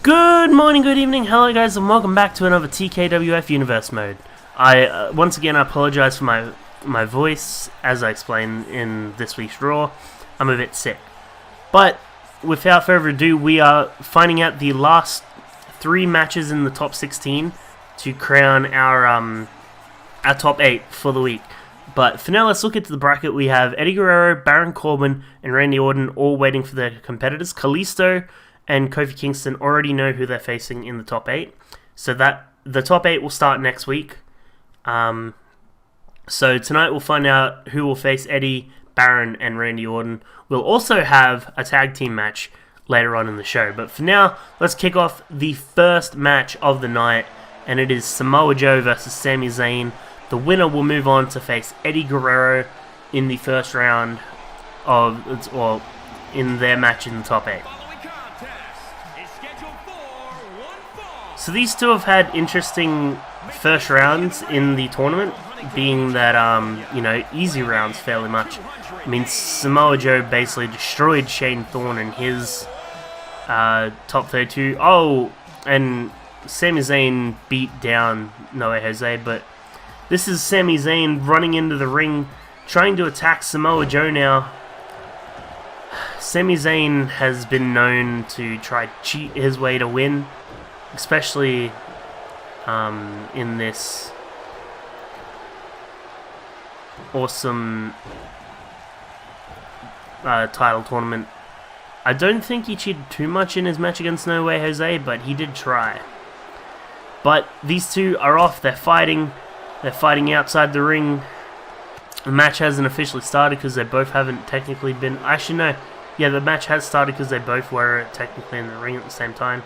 Good morning, good evening, hello guys, and welcome back to another TKWF Universe mode. Once again, I apologize for my voice, as I explained in this week's Raw. I'm a bit sick. But, without further ado, we are finding out the last 3 matches in the top 16 to crown our top 8 for the week. But for now, let's look into the bracket. We have Eddie Guerrero, Baron Corbin, and Randy Orton all waiting for their competitors. Kalisto and Kofi Kingston already know who they're facing in the top 8. So that the top 8 will start next week. So tonight we'll find out who will face Eddie, Baron, and Randy Orton. We'll also have a tag team match later on in the show. But for now, let's kick off the first match of the night. And it is Samoa Joe versus Sami Zayn. The winner will move on to face Eddie Guerrero in the first round in their match in the top 8. So these two have had interesting first rounds in the tournament, being that, easy rounds fairly much. I mean, Samoa Joe basically destroyed Shane Thorne in his top 32. Oh, and Sami Zayn beat down No Way Jose, but this is Sami Zayn running into the ring, trying to attack Samoa Joe now. Sami Zayn has been known to try to cheat his way to win, especially in this awesome title tournament. I don't think he cheated too much in his match against No Way Jose, but he did try. But these two are off. They're fighting. They're fighting outside the ring. The match hasn't officially started because they both haven't technically been... Actually, no. Yeah, the match has started because they both were technically in the ring at the same time.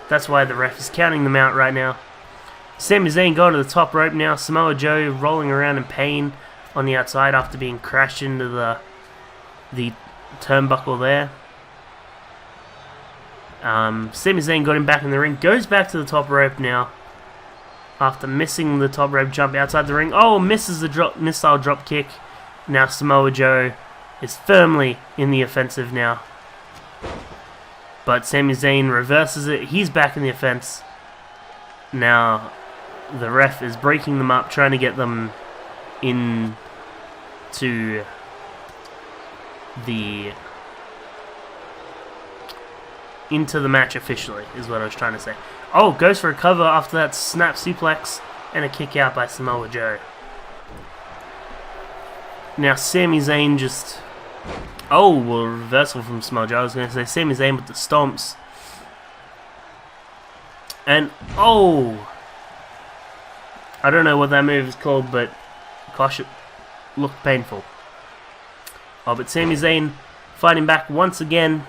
That's why the ref is counting them out right now. Sami Zayn going to the top rope now. Samoa Joe rolling around in pain on the outside after being crashed into the turnbuckle there. Sami Zayn got him back in the ring. Goes back to the top rope now after missing the top rope jump outside the ring. Oh, misses the missile drop kick. Now Samoa Joe is firmly in the offensive now. But Sami Zayn reverses it. He's back in the offense. Now, the ref is breaking them up, trying to get them into the match officially, is what I was trying to say. Oh, goes for a cover after that snap suplex and a kick out by Samoa Joe. Now, Sami Zayn just... Oh, well, reversal from Samoa Joe. I was going to say Sami Zayn with the stomps. And, oh! I don't know what that move is called, but gosh, it looked painful. Oh, but Sami Zayn fighting back once again.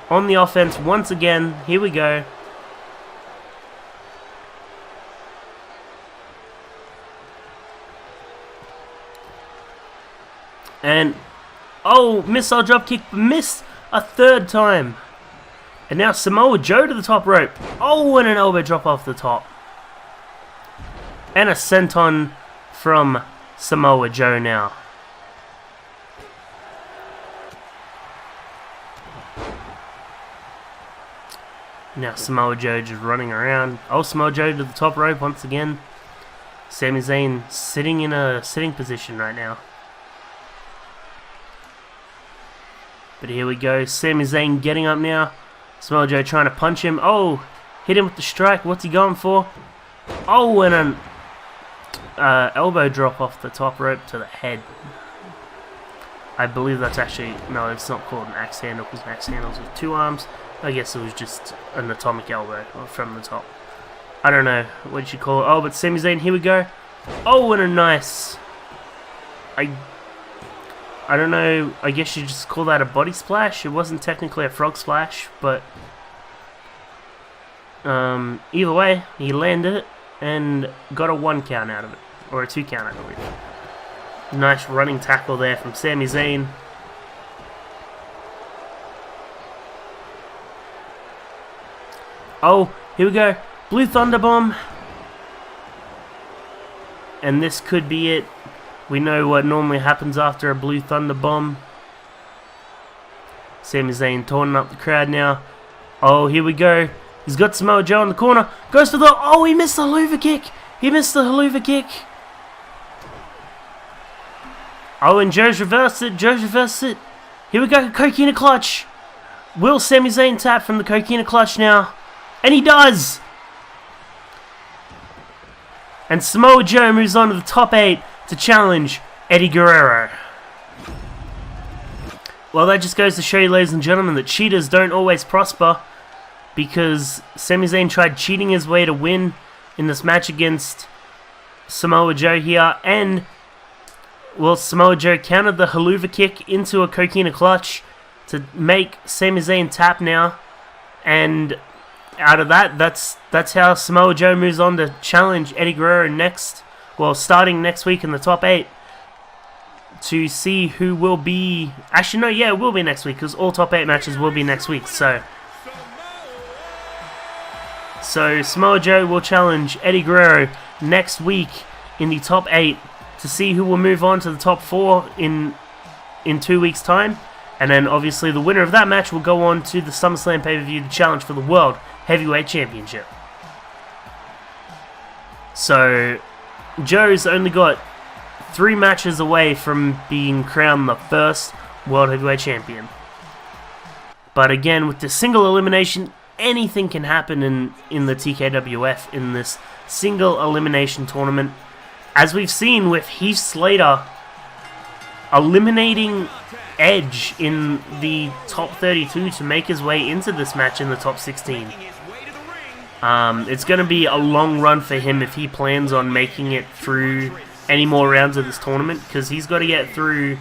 On the offense once again. Here we go. And... Oh, missile dropkick, missed a third time. And now Samoa Joe to the top rope. Oh, and an elbow drop off the top. And a senton from Samoa Joe now. Now Samoa Joe just running around. Oh, Samoa Joe to the top rope once again. Sami Zayn sitting in a sitting position right now. But here we go, Sami Zayn getting up now. Samoa Joe trying to punch him. Oh, hit him with the strike. What's he going for? Oh, and an elbow drop off the top rope to the head. I believe that's actually... No, it's not called an axe handle because an axe handle's with 2 arms. I guess it was just an atomic elbow from the top. I don't know what you should call it. Oh, but Sami Zayn, here we go. Oh, and a nice... I don't know, I guess you just call that a body splash. It wasn't technically a frog splash, but either way, he landed it and got a 1 count out of it, or a 2 count, I believe. Nice running tackle there from Sami Zayn. Oh, here we go, Blue Thunder Bomb, and this could be it. We know what normally happens after a Blue Thunder Bomb. Sami Zayn taunting up the crowd now. Oh, here we go. He's got Samoa Joe in the corner. Goes for the... Oh, he missed the haluva kick. He missed the haluva kick. Oh, and Joe's reversed it. Joe's reversed it. Here we go. Coquina clutch. Will Sami Zayn tap from the Coquina clutch now? And he does. And Samoa Joe moves on to the top 8 to challenge Eddie Guerrero. Well, that just goes to show you, ladies and gentlemen, that cheaters don't always prosper, because Sami Zayn tried cheating his way to win in this match against Samoa Joe here, and, well, Samoa Joe countered the haluva kick into a Coquina clutch to make Sami Zayn tap now, and out of that, that's how Samoa Joe moves on to challenge Eddie Guerrero next, well, starting next week in the top 8, to see who will be... Actually, no, yeah, it will be next week, because all top 8 matches will be next week, so Samoa Joe will challenge Eddie Guerrero next week in the top 8 to see who will move on to the top 4 in 2 weeks' time. And then, obviously, the winner of that match will go on to the SummerSlam pay-per-view to challenge for the World Heavyweight Championship. So, Joe's only got 3 matches away from being crowned the first World Heavyweight Champion. But again, with the single elimination, anything can happen in the TKWF in this single elimination tournament. As we've seen with Heath Slater eliminating Edge in the top 32 to make his way into this match in the top 16. It's going to be a long run for him if he plans on making it through any more rounds of this tournament, because he's got to get through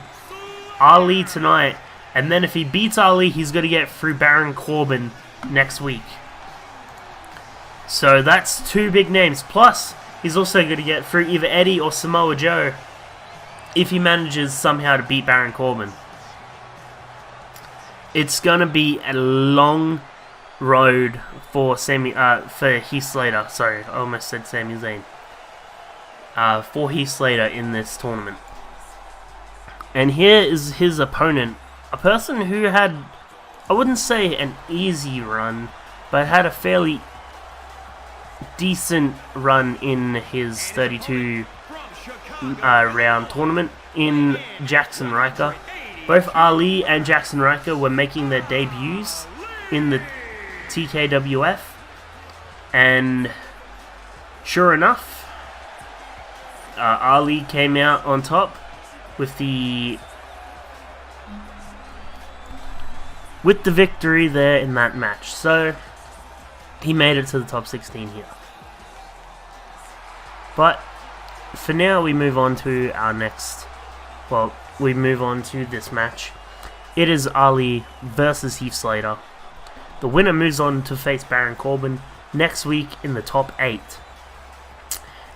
Ali tonight, and then if he beats Ali, he's got to get through Baron Corbin next week. So that's 2 big names. Plus, he's also going to get through either Eddie or Samoa Joe if he manages somehow to beat Baron Corbin. It's going to be a long road for Heath Slater. Sorry, I almost said Sami Zayn. For Heath Slater in this tournament. And here is his opponent. A person who had, I wouldn't say an easy run, but had a fairly decent run in his 32 round tournament in Jackson Riker. Both Ali and Jackson Riker were making their debuts in the TKWF, and sure enough, Ali came out on top with the victory there in that match. So he made it to the top 16 here. But for now, we move on to our next. Well, we move on to this match. It is Ali versus Heath Slater. The winner moves on to face Baron Corbin next week in the top 8.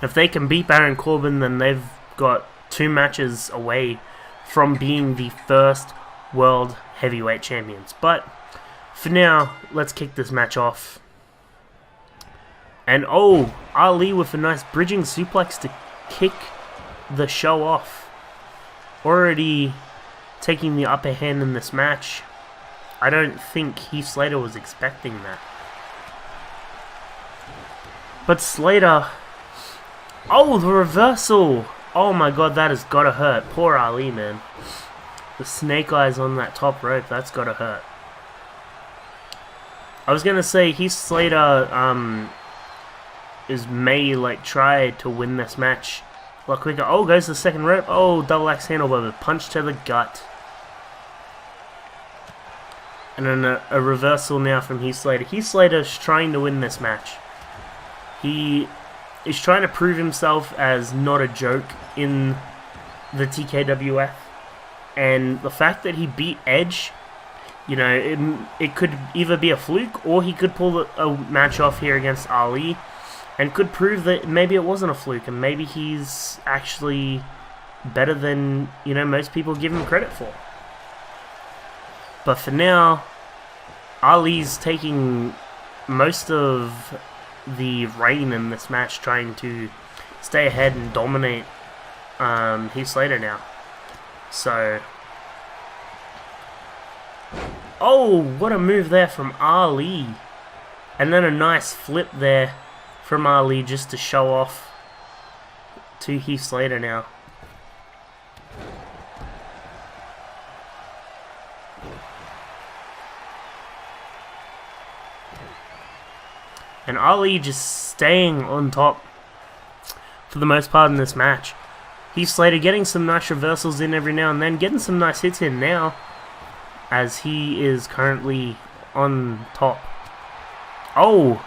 If they can beat Baron Corbin, then they've got 2 matches away from being the first World Heavyweight Champions. But for now, let's kick this match off. And oh, Ali with a nice bridging suplex to kick the show off. Already taking the upper hand in this match. I don't think Heath Slater was expecting that. But Slater... Oh, the reversal! Oh my god, that has gotta hurt. Poor Ali, man. The snake eyes on that top rope, that's gotta hurt. I was gonna say, Heath Slater, may, like, try to win this match a lot quicker. Oh, goes to the second rope. Oh, double axe handle with a punch to the gut. And then a reversal now from Heath Slater. Heath Slater's trying to win this match. He is trying to prove himself as not a joke in the TKWF. And the fact that he beat Edge, you know, it could either be a fluke or he could pull a match off here against Ali and could prove that maybe it wasn't a fluke and maybe he's actually better than, you know, most people give him credit for. But for now, Ali's taking most of the reign in this match, trying to stay ahead and dominate Heath Slater now. So, oh, what a move there from Ali. And then a nice flip there from Ali just to show off to Heath Slater now. And Ali just staying on top for the most part in this match. Heath Slater getting some nice reversals in every now and then, getting some nice hits in now, as he is currently on top. Oh,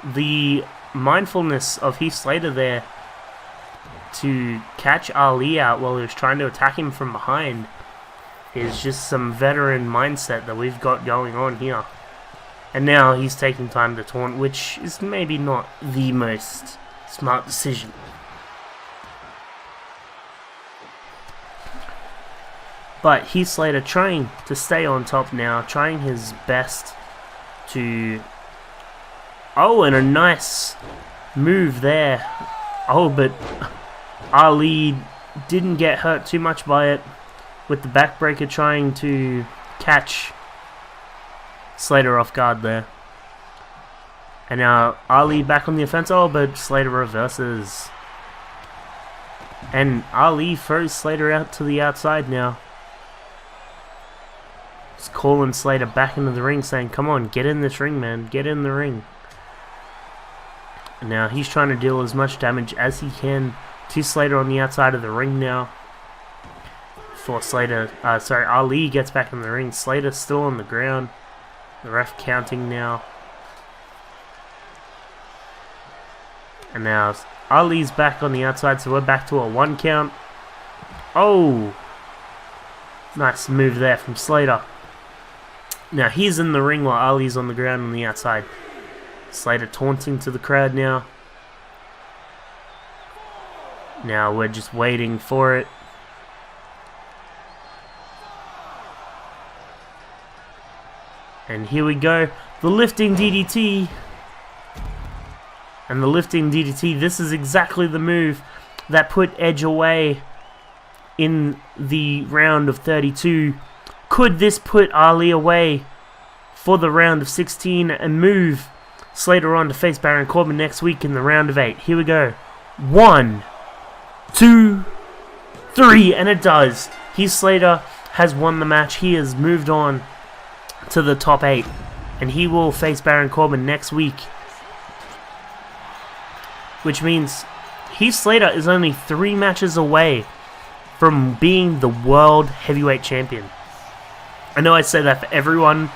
the mindfulness of Heath Slater there to catch Ali out while he was trying to attack him from behind is just some veteran mindset that we've got going on here. And now he's taking time to taunt, which is maybe not the most smart decision. But Heath Slater trying to stay on top now, trying his best to... Oh, and a nice move there. Oh, but Ali didn't get hurt too much by it, with the backbreaker trying to catch Slater off guard there. And now Ali back on the offense. Oh, but Slater reverses. And Ali throws Slater out to the outside now. Just calling Slater back into the ring, saying, come on, get in this ring, man. Get in the ring. And now he's trying to deal as much damage as he can to Slater on the outside of the ring now. Before Ali gets back in the ring. Slater's still on the ground. The ref counting now. And now Ali's back on the outside, so we're back to a 1 count. Oh! Nice move there from Slater. Now he's in the ring while Ali's on the ground on the outside. Slater taunting to the crowd now. Now we're just waiting for it. And here we go. The lifting DDT. And the lifting DDT, this is exactly the move that put Edge away in the round of 32. Could this put Ali away for the round of 16 and move Slater on to face Baron Corbin next week in the round of 8? Here we go. 1, 2, 3, and it does. Heath Slater has won the match. He has moved on to the top 8, and he will face Baron Corbin next week. Which means Heath Slater is only 3 matches away from being the World Heavyweight Champion. I know I say that for everyone,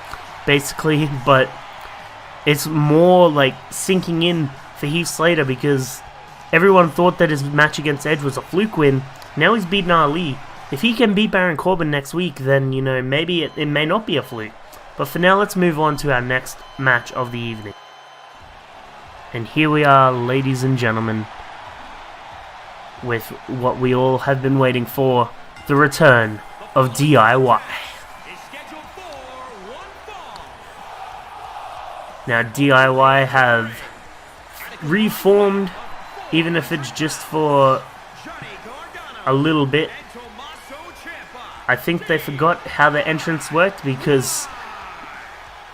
basically, but it's more like sinking in for Heath Slater because everyone thought that his match against Edge was a fluke win. Now he's beaten Ali. If he can beat Baron Corbin next week, then, you know, maybe it may not be a fluke. But for now, let's move on to our next match of the evening. And here we are, ladies and gentlemen, with what we all have been waiting for, the return of DIY. Now DIY have reformed, even if it's just for a little bit. I think they forgot how the entrance worked because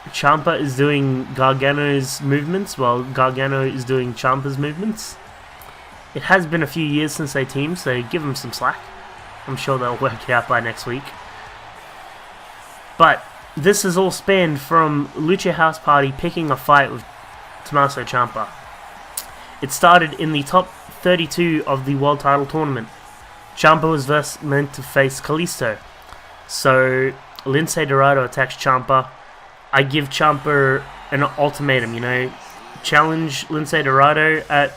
Ciampa is doing Gargano's movements while Gargano is doing Ciampa's movements. It has been a few years since they teamed, so give them some slack. I'm sure they'll work it out by next week. But this is all spanned from Lucha House Party picking a fight with Tommaso Ciampa. It started in the top 32 of the World Title Tournament. Ciampa was meant to face Kalisto. So Lince Dorado attacks Ciampa. I give Ciampa an ultimatum, you know. Challenge Lince Dorado at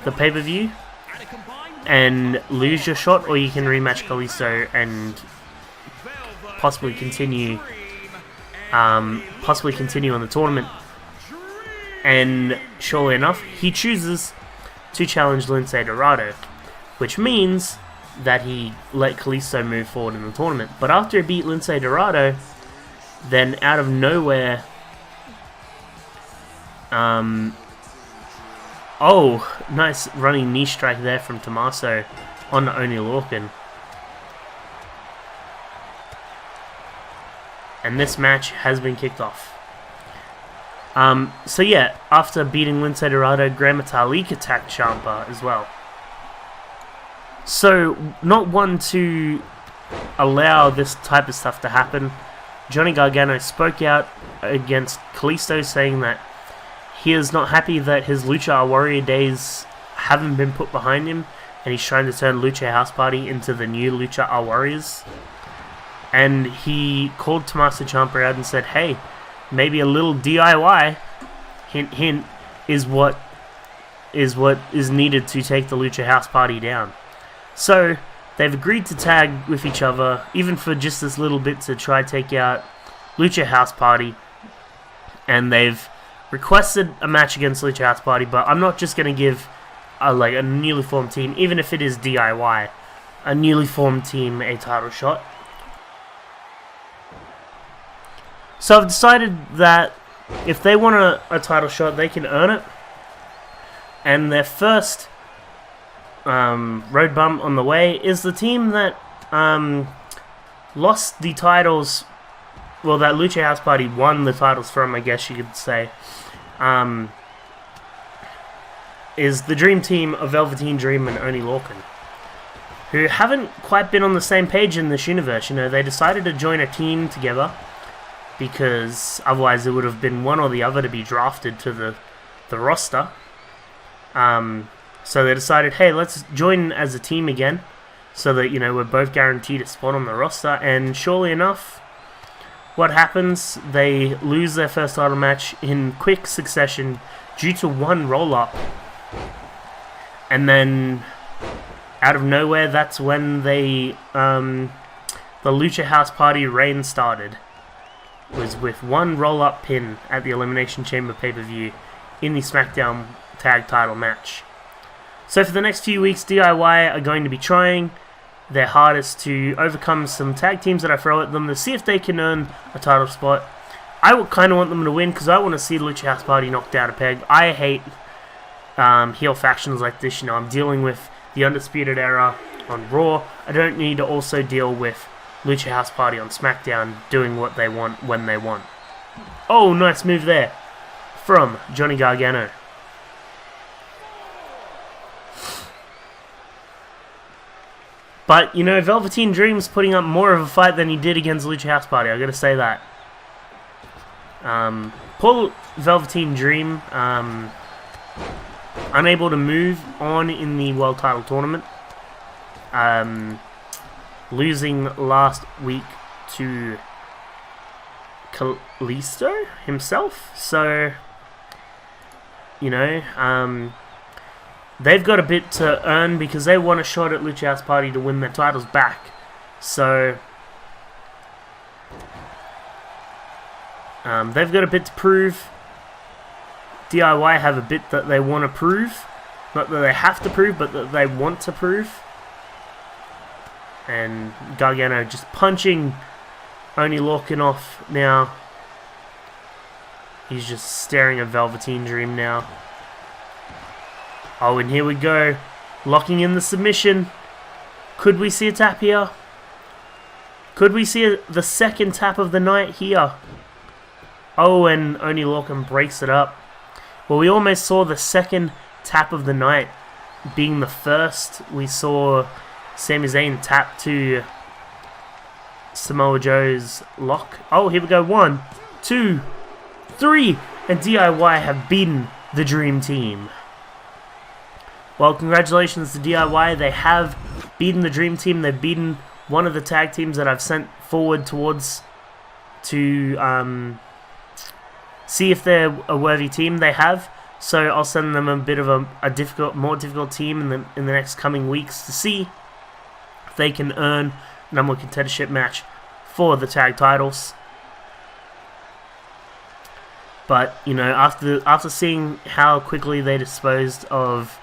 the pay-per-view and lose your shot, or you can rematch Kalisto and possibly continue on the tournament. And surely enough, he chooses to challenge Lince Dorado, which means that he let Kalisto move forward in the tournament. But after he beat Lince Dorado, then out of nowhere, oh, nice running knee strike there from Tommaso on Oney Lorcan. And this match has been kicked off. So yeah, after beating Lince Dorado, Gran Metalik attacked Ciampa as well. So, not one to allow this type of stuff to happen, Johnny Gargano spoke out against Kalisto, saying that he is not happy that his Lucha Warrior days haven't been put behind him, and he's trying to turn Lucha House Party into the new Lucha Warriors. And he called Tommaso Ciampa out and said, hey, maybe a little DIY, hint hint, is what is needed to take the Lucha House Party down. So, they've agreed to tag with each other, even for just this little bit, to try take out Lucha House Party. And they've requested a match against Lucha House Party, but I'm not just going to give a newly formed team, even if it is DIY, a newly formed team a title shot. So I've decided that if they want a title shot, they can earn it. And their first road bump on the way is the team that lost the titles, well, that Lucha House Party won the titles from, I guess you could say, is the Dream Team of Velveteen Dream and Oney Lorcan, who haven't quite been on the same page in this universe. You know, they decided to join a team together because otherwise it would have been one or the other to be drafted to the roster. So they decided, hey, let's join as a team again, so that, you know, we're both guaranteed a spot on the roster. And surely enough, what happens? They lose their first title match in quick succession due to one roll-up. And then, out of nowhere, that's when the Lucha House Party reign started. It was with one roll-up pin at the Elimination Chamber pay-per-view in the SmackDown Tag Title match. So for the next few weeks, DIY are going to be trying their hardest to overcome some tag teams that I throw at them to see if they can earn a title spot. I would kind of want them to win because I want to see the Lucha House Party knocked out a peg. I hate heel factions like this. You know, I'm dealing with the Undisputed Era on Raw. I don't need to also deal with Lucha House Party on SmackDown doing what they want when they want. Oh, nice move there from Johnny Gargano. But, you know, Velveteen Dream's putting up more of a fight than he did against Lucha House Party, I gotta say that. Poor Velveteen Dream, unable to move on in the World Title Tournament. Losing last week to Kalisto himself. So, you know, they've got a bit to earn because they want a shot at Lucha House Party to win their titles back. So, they've got a bit to prove. DIY have a bit that they want to prove. Not that they have to prove, but that they want to prove. And Gargano just punching Oney Lorcan off now. He's just staring at Velveteen Dream now. Oh, and here we go. Locking in the submission. Could we see a tap here? Could we see the second tap of the night here? Oh, and Oney Lorcan breaks it up. Well, we almost saw the second tap of the night being the first. We saw Sami Zayn tap to Samoa Joe's lock. Oh, here we go. 1, 2, 3. And DIY have beaten the Dream Team. Well, congratulations to DIY. They have beaten the Dream Team. They've beaten one of the tag teams that I've sent forward towards to see if they're a worthy team. They have. So I'll send them a bit of a more difficult team in the next coming weeks to see if they can earn a number one contendership match for the tag titles. But, you know, after seeing how quickly they disposed of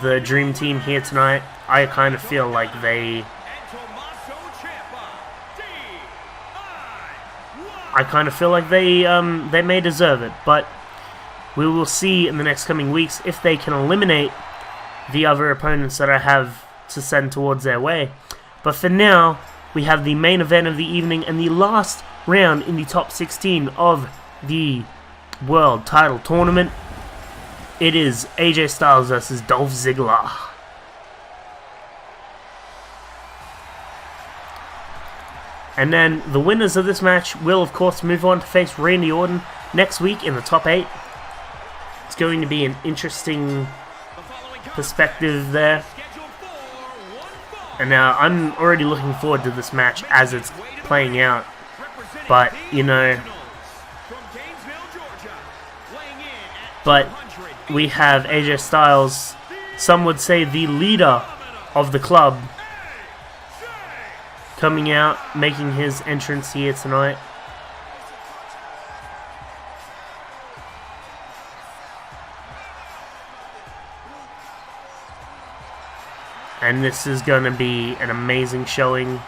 the Dream Team here tonight, I kind of feel like they may deserve it. But we will see in the next coming weeks if they can eliminate the other opponents that I have to send towards their way. But for now, we have the main event of the evening and the last round in the top 16 of the World Title Tournament. It is AJ Styles versus Dolph Ziggler. And then the winners of this match will, of course, move on to face Randy Orton next week in the top 8. It's going to be an interesting perspective there. And now I'm already looking forward to this match as it's playing out. But, you know, we have AJ Styles, some would say the leader of the club, coming out, making his entrance here tonight. And this is going to be an amazing showing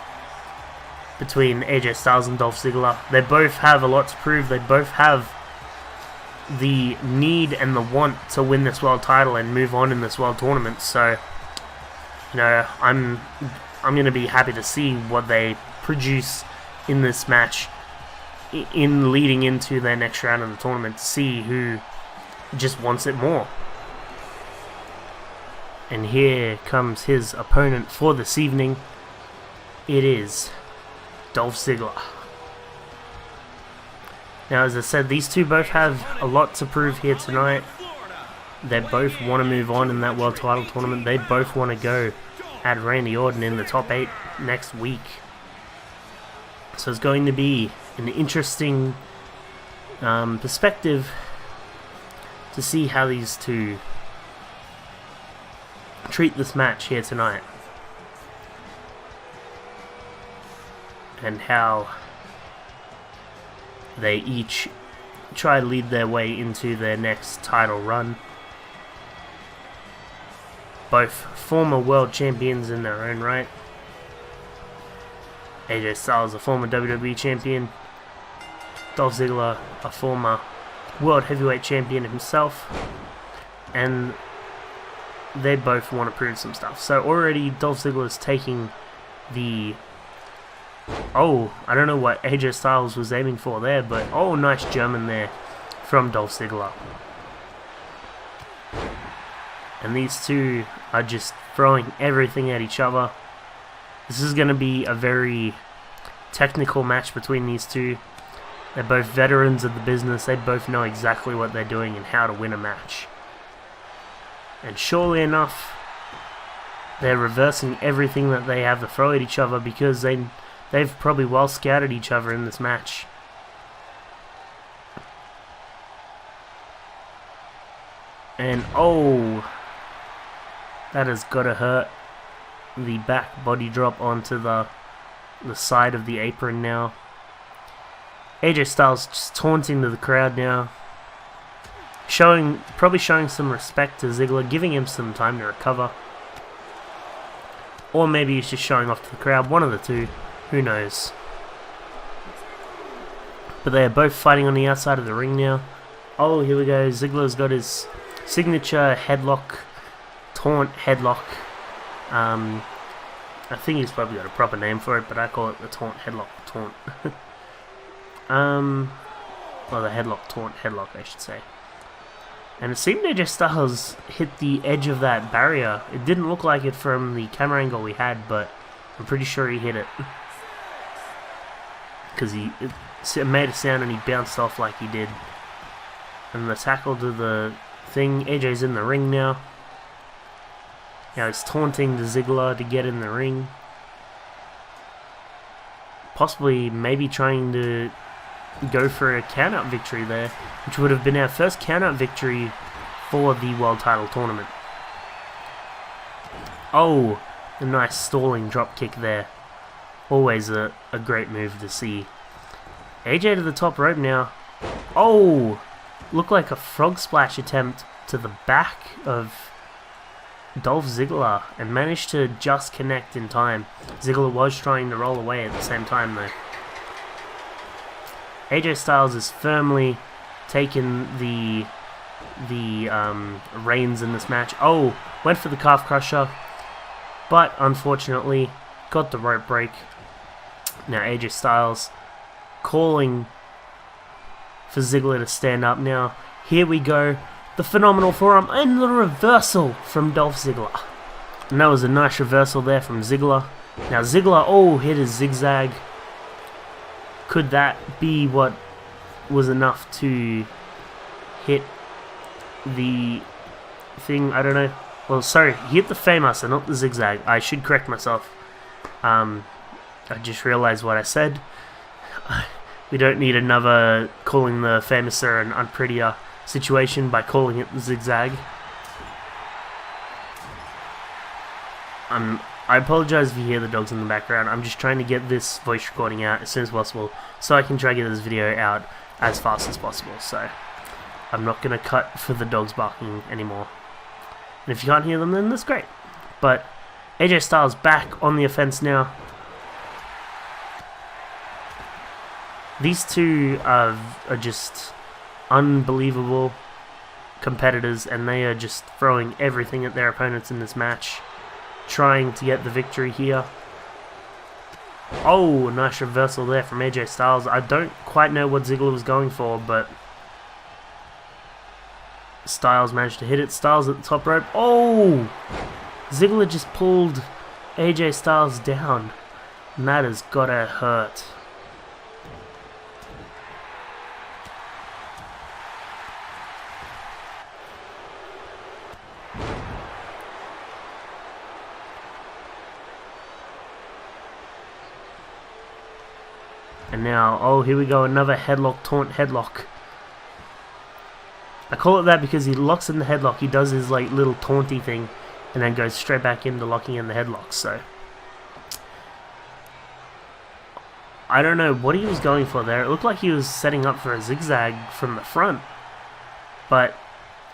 between AJ Styles and Dolph Ziggler. They both have a lot to prove. They both have the need and the want to win this world title and move on in this world tournament. So, you know, I'm going to be happy to see what they produce in this match in leading into their next round of the tournament, to see who just wants it more. And here comes his opponent for this evening. It is Dolph Ziggler. Now, as I said, these two both have a lot to prove here tonight. They both want to move on in that world title tournament. They both want to go at Randy Orton in the top 8 next week. So it's going to be an interesting perspective to see how these two treat this match here tonight, and how they each try to lead their way into their next title run. Both former world champions in their own right. AJ Styles, a former WWE champion. Dolph Ziggler, a former world heavyweight champion himself. And they both want to prove some stuff. So already Dolph Ziggler is taking the... Oh, I don't know what AJ Styles was aiming for there, but oh, nice German there from Dolph Ziggler. And these two are just throwing everything at each other. This is going to be a very technical match between these two. They're both veterans of the business. They both know exactly what they're doing and how to win a match. And surely enough, they're reversing everything that they have to throw at each other, because they've probably well scouted each other in this match. And oh, that has got to hurt. The back body drop onto the side of the apron now. AJ Styles just taunting to the crowd now. Probably showing some respect to Ziggler, giving him some time to recover. Or maybe he's just showing off to the crowd, one of the two, who knows. But they are both fighting on the outside of the ring now. Oh, here we go, Ziggler's got his signature headlock, taunt headlock. I think he's probably got a proper name for it, but I call it the taunt headlock taunt. Well, the headlock taunt headlock, I should say. And it seemed AJ Styles hit the edge of that barrier. It didn't look like it from the camera angle we had, but I'm pretty sure he hit it. Because it made a sound and he bounced off like he did. And the tackle to the thing. AJ's in the ring now. Now he's taunting the Ziggler to get in the ring. Possibly maybe trying to go for a count-out victory there, which would have been our first count-out victory for the world title tournament. Oh, a nice stalling drop kick there. Always a great move to see. AJ to the top rope now. Oh, looked like a frog splash attempt to the back of Dolph Ziggler, and managed to just connect in time. Ziggler was trying to roll away at the same time though. AJ Styles has firmly taken the reins in this match. Oh, went for the calf crusher, but unfortunately got the rope break. Now AJ Styles calling for Ziggler to stand up now. Here we go. The phenomenal forearm and the reversal from Dolph Ziggler. And that was a nice reversal there from Ziggler. Now Ziggler, oh, hit his zigzag. Could that be what was enough to hit the thing? I don't know. Well, sorry, he hit the Fameasser, not the zigzag. I should correct myself. I just realized what I said. We don't need another calling the Fameasser an unprettier situation by calling it the zigzag. I apologize if you hear the dogs in the background. I'm just trying to get this voice recording out as soon as possible so I can try to get this video out as fast as possible. So I'm not going to cut for the dogs barking anymore. And if you can't hear them, then that's great. But AJ Styles back on the offense now. These two are just unbelievable competitors, and they are just throwing everything at their opponents in this match, trying to get the victory here. Oh, nice reversal there from AJ Styles. I don't quite know what Ziggler was going for, but Styles managed to hit it. Styles at the top rope. Oh! Ziggler just pulled AJ Styles down, and that has gotta hurt. And now, oh, here we go, another headlock, taunt headlock. I call it that because he locks in the headlock, he does his like little taunty thing, and then goes straight back into locking in the headlock, so. I don't know what he was going for there. It looked like he was setting up for a zigzag from the front, but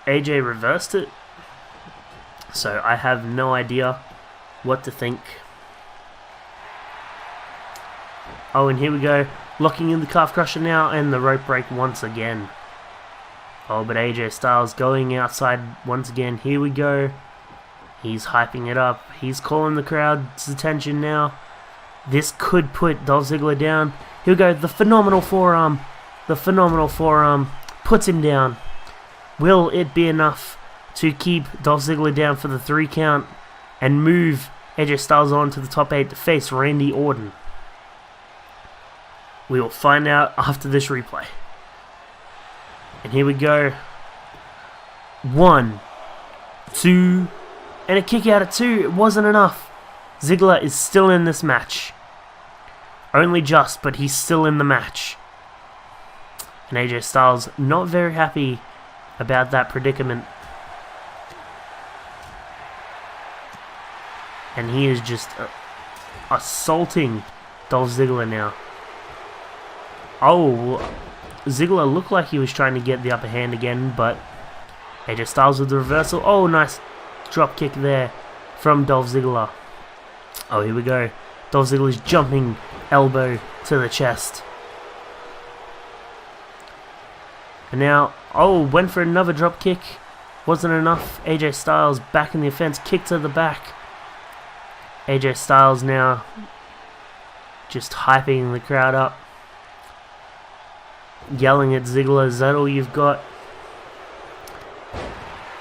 AJ reversed it, so I have no idea what to think. Oh, and here we go, locking in the calf crusher now, and the rope break once again. Oh, but AJ Styles going outside once again. Here we go. He's hyping it up. He's calling the crowd's attention now. This could put Dolph Ziggler down. Here we go, the phenomenal forearm. The phenomenal forearm puts him down. Will it be enough to keep Dolph Ziggler down for the 3 count and move AJ Styles on to the top 8 to face Randy Orton? We will find out after this replay. And here we go. 1, 2, and a kick out at 2. It wasn't enough. Ziggler is still in this match. Only just, but he's still in the match. And AJ Styles not very happy about that predicament. And he is just assaulting Dolph Ziggler now. Oh, Ziggler looked like he was trying to get the upper hand again, but AJ Styles with the reversal. Oh, nice drop kick there from Dolph Ziggler. Oh, here we go. Dolph Ziggler's jumping elbow to the chest. And now, oh, went for another drop kick. Wasn't enough. AJ Styles back in the offense. Kick to the back. AJ Styles now just hyping the crowd up. Yelling at Ziggler, is that all you've got?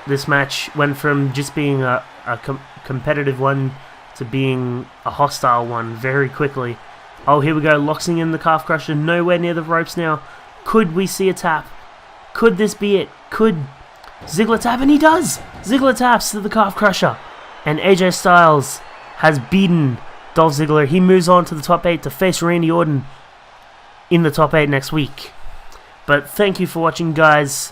This match went from just being a competitive one to being a hostile one very quickly. Oh, here we go, locking in the calf crusher, nowhere near the ropes now. Could we see a tap? Could this be it? Could Ziggler tap? And he does! Ziggler taps to the calf crusher. And AJ Styles has beaten Dolph Ziggler. He moves on to the top 8 to face Randy Orton in the top 8 next week. But thank you for watching, guys.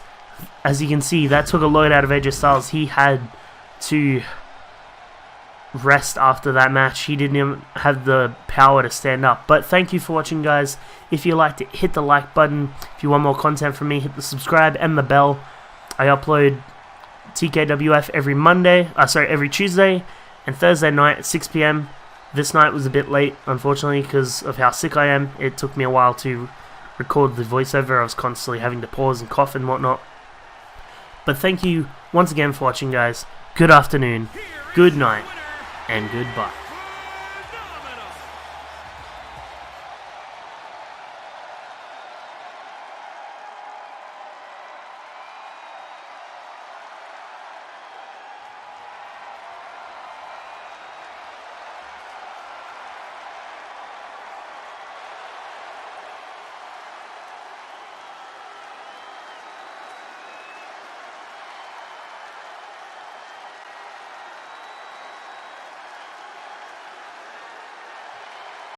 As you can see, that took a load out of AJ Styles. He had to rest after that match. He didn't even have the power to stand up. But thank you for watching, guys. If you liked it, hit the like button. If you want more content from me, hit the subscribe and the bell. I upload TKWF every Tuesday and Thursday night at 6 PM. This night was a bit late, unfortunately, because of how sick I am. It took me a while to record the voiceover. I was constantly having to pause and cough and whatnot. But thank you once again for watching, guys. Good afternoon, good night, and goodbye.